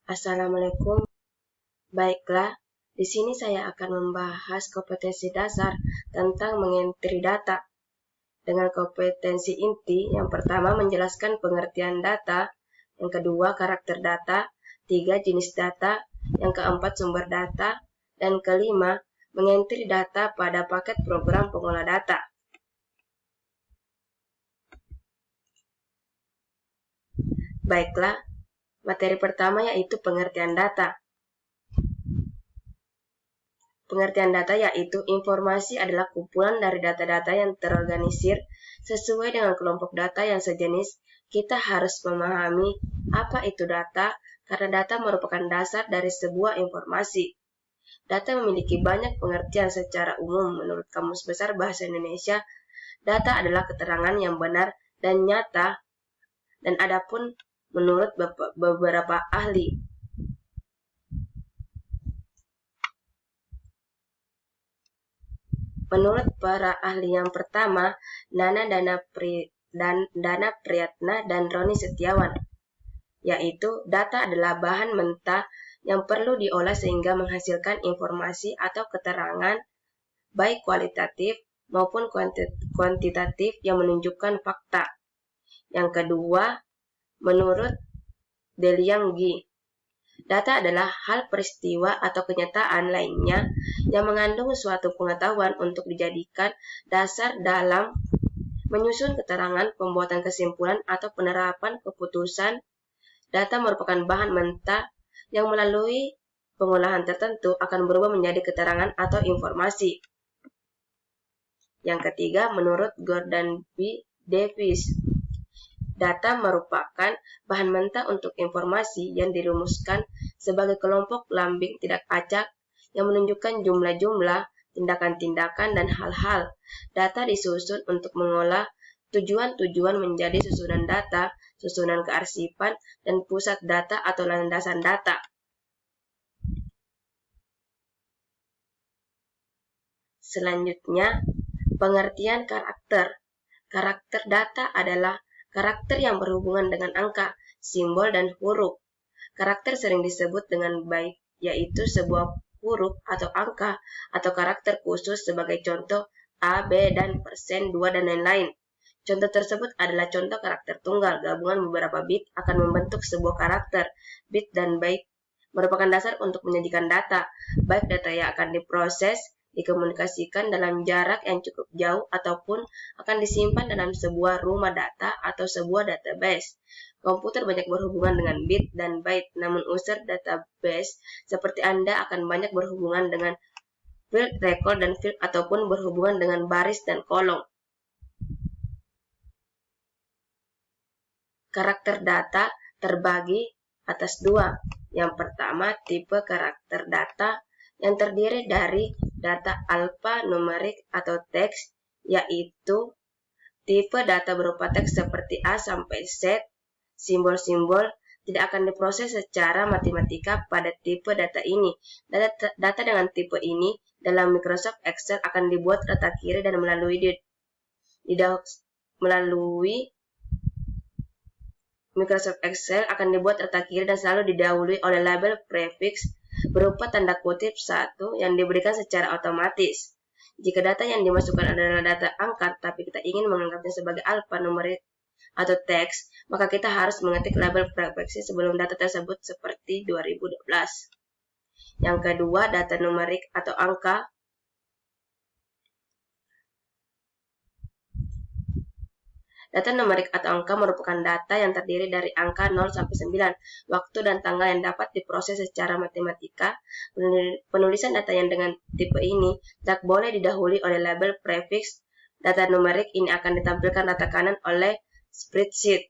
Assalamualaikum. Baiklah, di sini saya akan membahas kompetensi dasar tentang mengentri data. Dengan kompetensi inti, yang pertama menjelaskan pengertian data, yang kedua karakter data, tiga jenis data, yang keempat sumber data, dan kelima mengentri data pada paket program pengolah data. Baiklah, materi pertama yaitu pengertian data. Pengertian data yaitu informasi adalah kumpulan dari data-data yang terorganisir sesuai dengan kelompok data yang sejenis. Kita harus memahami apa itu data, karena data merupakan dasar dari sebuah informasi. Data memiliki banyak pengertian secara umum. Menurut Kamus Besar Bahasa Indonesia, data adalah keterangan yang benar dan nyata, dan adapun menurut beberapa ahli, menurut para ahli yang pertama, Nana Dana Priyatna dan Roni Setiawan, yaitu data adalah bahan mentah yang perlu diolah sehingga menghasilkan informasi atau keterangan baik kualitatif maupun kuantitatif yang menunjukkan fakta. Yang kedua, menurut Deliang Gi, data adalah hal peristiwa atau kenyataan lainnya yang mengandung suatu pengetahuan untuk dijadikan dasar dalam menyusun keterangan, pembuatan kesimpulan, atau penerapan keputusan. Data merupakan bahan mentah yang melalui pengolahan tertentu akan berubah menjadi keterangan atau informasi. Yang ketiga, menurut Gordon B. Davis, data merupakan bahan mentah untuk informasi yang dirumuskan sebagai kelompok lambing tidak acak yang menunjukkan jumlah-jumlah, tindakan-tindakan, dan hal-hal. Data disusun untuk mengolah tujuan-tujuan menjadi susunan data, susunan kearsipan, dan pusat data atau landasan data. Selanjutnya, pengertian karakter. Karakter data adalah karakter yang berhubungan dengan angka, simbol, dan huruf. Karakter sering disebut dengan baik, yaitu sebuah huruf atau angka atau karakter khusus, sebagai contoh A, B, dan persen, 2, dan lain-lain. Contoh tersebut adalah contoh karakter tunggal. Gabungan beberapa bit akan membentuk sebuah karakter. Bit dan byte merupakan dasar untuk menyajikan data, baik data yang akan diproses, dikomunikasikan dalam jarak yang cukup jauh, ataupun akan disimpan dalam sebuah rumah data atau sebuah database. Komputer banyak berhubungan dengan bit dan byte, namun user database seperti Anda akan banyak berhubungan dengan field record dan field, ataupun berhubungan dengan baris dan kolom. Karakter data terbagi atas dua. Yang pertama, tipe karakter data yang terdiri dari data alpha-numerik atau teks, yaitu tipe data berupa teks seperti A sampai Z. Simbol-simbol tidak akan diproses secara matematika pada tipe data ini. Data dengan tipe ini dalam Microsoft Excel akan dibuat letak kiri dan melalui Microsoft Excel akan dibuat letak kiri dan selalu didahului oleh label prefix berupa tanda kutip 1 yang diberikan secara otomatis. Jika data yang dimasukkan adalah data angka, tapi kita ingin menganggapnya sebagai alpha-numerik atau teks, maka kita harus mengetik label prefix sebelum data tersebut seperti 2012. Yang kedua, data numerik atau angka. Data numerik atau angka merupakan data yang terdiri dari angka 0 sampai 9, waktu dan tanggal yang dapat diproses secara matematika. Penulisan data yang dengan tipe ini tak boleh didahului oleh label prefix. Data numerik ini akan ditampilkan rata kanan oleh spreadsheet.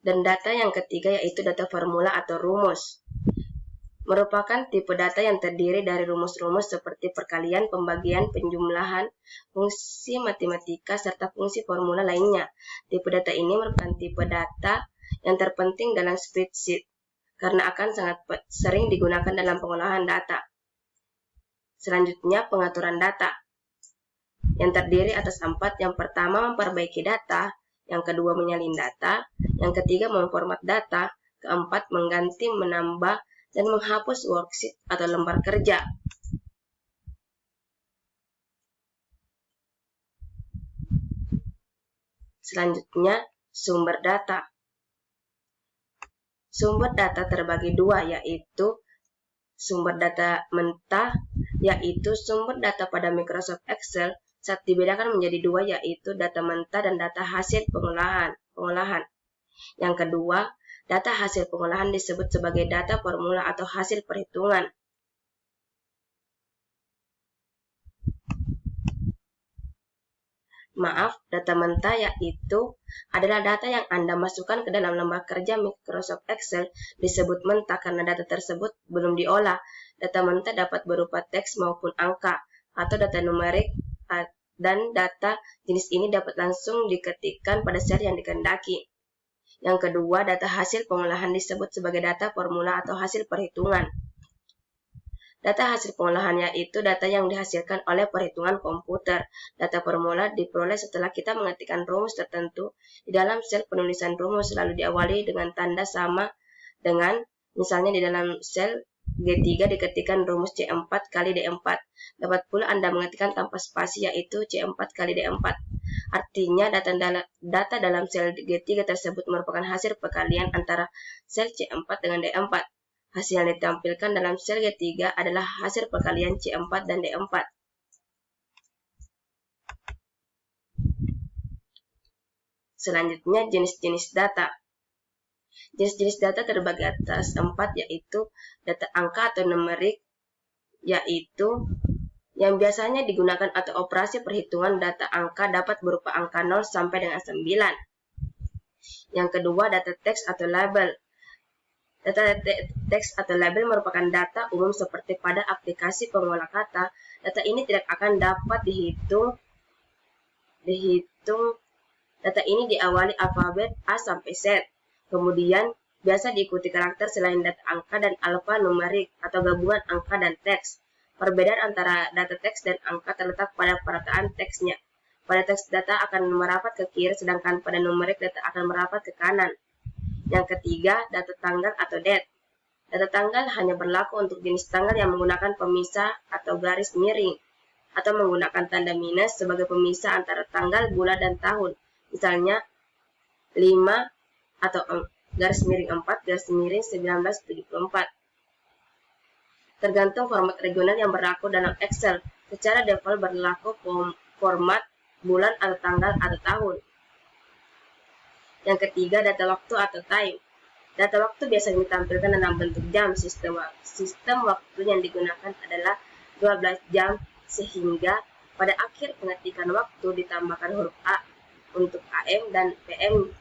Dan data yang ketiga yaitu data formula atau rumus. Merupakan tipe data yang terdiri dari rumus-rumus seperti perkalian, pembagian, penjumlahan, fungsi matematika, serta fungsi formula lainnya. Tipe data ini merupakan tipe data yang terpenting dalam spreadsheet karena akan sangat sering digunakan dalam pengolahan data. Selanjutnya, pengaturan data yang terdiri atas 4. Yang pertama, memperbaiki data. Yang kedua, menyalin data. Yang ketiga, memformat data. Keempat, mengganti, menambah, dan menghapus worksheet atau lembar kerja. Selanjutnya, sumber data. Sumber data terbagi dua, yaitu sumber data mentah, yaitu sumber data pada Microsoft Excel saat dibedakan menjadi dua, yaitu data mentah dan data hasil pengolahan. Yang kedua, data hasil pengolahan disebut sebagai data formula atau hasil perhitungan. Maaf, data mentah yaitu adalah data yang Anda masukkan ke dalam lembar kerja Microsoft Excel disebut mentah karena data tersebut belum diolah. Data mentah dapat berupa teks maupun angka atau data numerik, dan data jenis ini dapat langsung diketikkan pada sel yang dikehendaki. Yang kedua, data hasil pengolahan disebut sebagai data formula atau hasil perhitungan. Data hasil pengolahan yaitu data yang dihasilkan oleh perhitungan komputer. Data formula diperoleh setelah kita mengetikkan rumus tertentu di dalam sel penulisan rumus, lalu diawali dengan tanda sama dengan, misalnya di dalam sel G3 diketikkan rumus C4 kali D4. Dapat pula Anda mengetikkan tanpa spasi yaitu C4 kali D4. Artinya data dalam sel G3 tersebut merupakan hasil perkalian antara sel C4 dengan D4. Hasil yang ditampilkan dalam sel G3 adalah hasil perkalian C4 dan D4. Selanjutnya, jenis-jenis data. Jenis-jenis data terbagi atas 4, yaitu data angka atau numerik, yaitu yang biasanya digunakan atau operasi perhitungan data angka dapat berupa angka 0 sampai dengan 9. Yang kedua, data teks atau label. Data teks atau label merupakan data umum seperti pada aplikasi pengolah kata. Data ini tidak akan dapat dihitung. Data ini diawali alfabet A sampai Z. Kemudian biasa diikuti karakter selain data angka dan alfanumerik atau gabungan angka dan teks. Perbedaan antara data teks dan angka terletak pada perataan teksnya. Pada teks data akan merapat ke kiri, sedangkan pada numerik data akan merapat ke kanan. Yang ketiga, data tanggal atau date. Data tanggal hanya berlaku untuk jenis tanggal yang menggunakan pemisah atau garis miring, atau menggunakan tanda minus sebagai pemisah antara tanggal, bulan, dan tahun. Misalnya 5 atau garis miring 4, garis miring 1974. Tergantung format regional yang berlaku dalam Excel. Secara default berlaku format bulan atau tanggal atau tahun. Yang ketiga, data waktu atau time. Data waktu biasanya ditampilkan dalam bentuk jam. Sistem waktu yang digunakan adalah 12 jam, sehingga pada akhir pengetikan waktu ditambahkan huruf A untuk AM dan PM.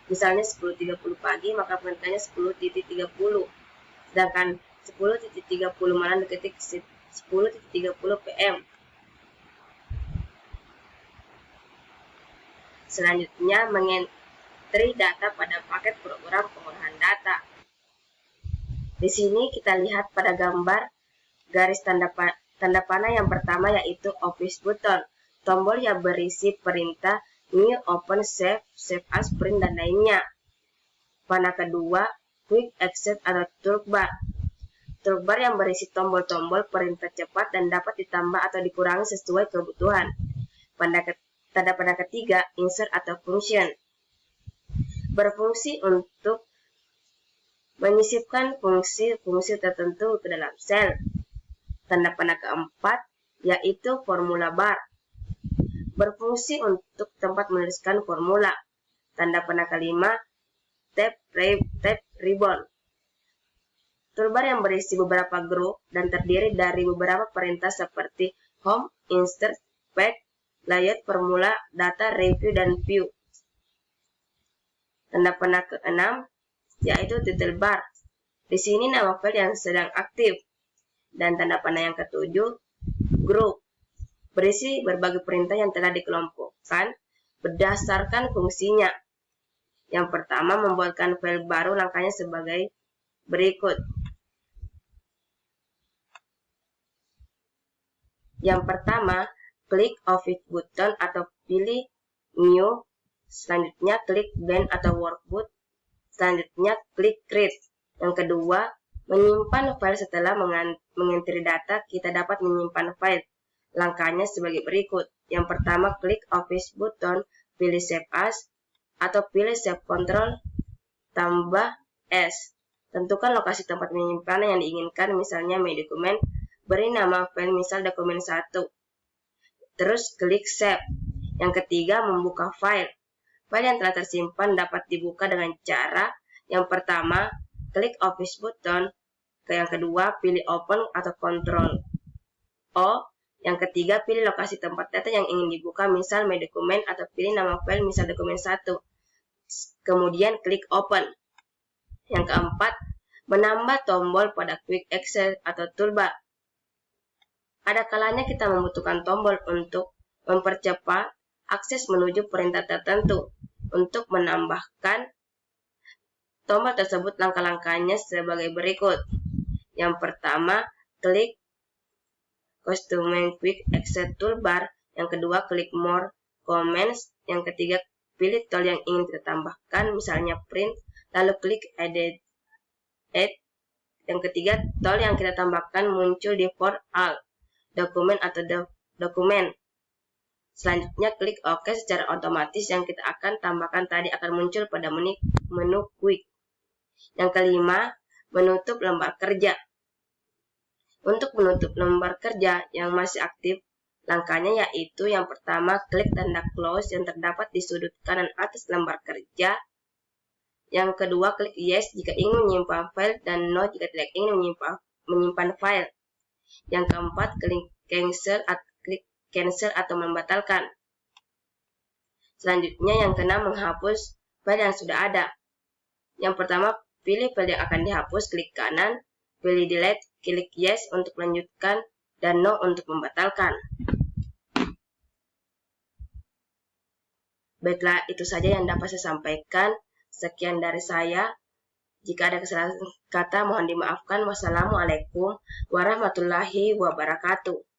Misalnya 10.30 pagi, maka pengetikannya 10.30. Sedangkan 10.30 malam diketik 10.30 PM. Selanjutnya, mengentri data pada paket program pengolahan data. Di sini kita lihat pada gambar garis tanda panah yang pertama yaitu Office button, tombol yang berisi perintah New, Open, Save, Save As, Print, dan lainnya. Panah kedua, Quick Access atau toolbar. Toolbar yang berisi tombol-tombol perintah cepat dan dapat ditambah atau dikurangi sesuai kebutuhan. Tanda panah ketiga, Insert atau Function. Berfungsi untuk menyisipkan fungsi-fungsi tertentu ke dalam sel. Tanda panah keempat yaitu formula bar. Berfungsi untuk tempat menuliskan formula. Tanda panah kelima, tab ribbon. Toolbar yang berisi beberapa grup dan terdiri dari beberapa perintah seperti Home, Insert, Back, Layout, Formula, Data, Review, dan View. Tanda panah keenam yaitu title bar. Di sini nama file yang sedang aktif. Dan tanda panah yang ketujuh, group. Berisi berbagai perintah yang telah dikelompokkan berdasarkan fungsinya. Yang pertama, membuatkan file baru, langkahnya sebagai berikut. Yang pertama, klik Office button atau pilih New. Selanjutnya, klik Band atau Workbook Selanjutnya, klik Create. Yang kedua, menyimpan file. Setelah mengentri data, kita dapat menyimpan file. Langkahnya sebagai berikut. Yang pertama, klik Office button, pilih Save As, atau pilih Save Control, tambah S. Tentukan lokasi tempat penyimpanan yang diinginkan, misalnya My Document, beri nama file misal dokumen 1. Terus klik Save. Yang ketiga, membuka file. File yang telah tersimpan dapat dibuka dengan cara yang pertama, klik Office button, yang kedua, pilih Open atau Ctrl O, yang ketiga, pilih lokasi tempat data yang ingin dibuka, misal My Document, atau pilih nama file misal dokumen 1. Kemudian klik Open. Yang keempat, menambah tombol pada Quick Access atau toolbar. Ada kalanya kita membutuhkan tombol untuk mempercepat akses menuju perintah tertentu. Untuk menambahkan tombol tersebut, langkah-langkahnya sebagai berikut. Yang pertama, klik Customize Quick Access Toolbar. Yang kedua, klik More Commands. Yang ketiga, pilih tool yang ingin kita tambahkan, misalnya Print. Lalu klik Edit. Yang ketiga, tool yang kita tambahkan muncul di For All dokumen atau dokumen. Selanjutnya, klik OK. Secara otomatis yang kita akan tambahkan tadi akan muncul pada menu Quick. Yang kelima, menutup lembar kerja. Untuk menutup lembar kerja yang masih aktif, langkahnya yaitu yang pertama, klik tanda close yang terdapat di sudut kanan atas lembar kerja. Yang kedua, klik Yes jika ingin menyimpan file dan No jika tidak ingin menyimpan file. Yang keempat, klik Cancel atau membatalkan. Selanjutnya, yang keenam, menghapus file yang sudah ada. Yang pertama, pilih file yang akan dihapus, klik kanan, pilih Delete, klik Yes untuk melanjutkan, dan No untuk membatalkan. Baiklah, itu saja yang dapat saya sampaikan. Sekian dari saya. Jika ada kesalahan kata, mohon dimaafkan. Wassalamualaikum warahmatullahi wabarakatuh.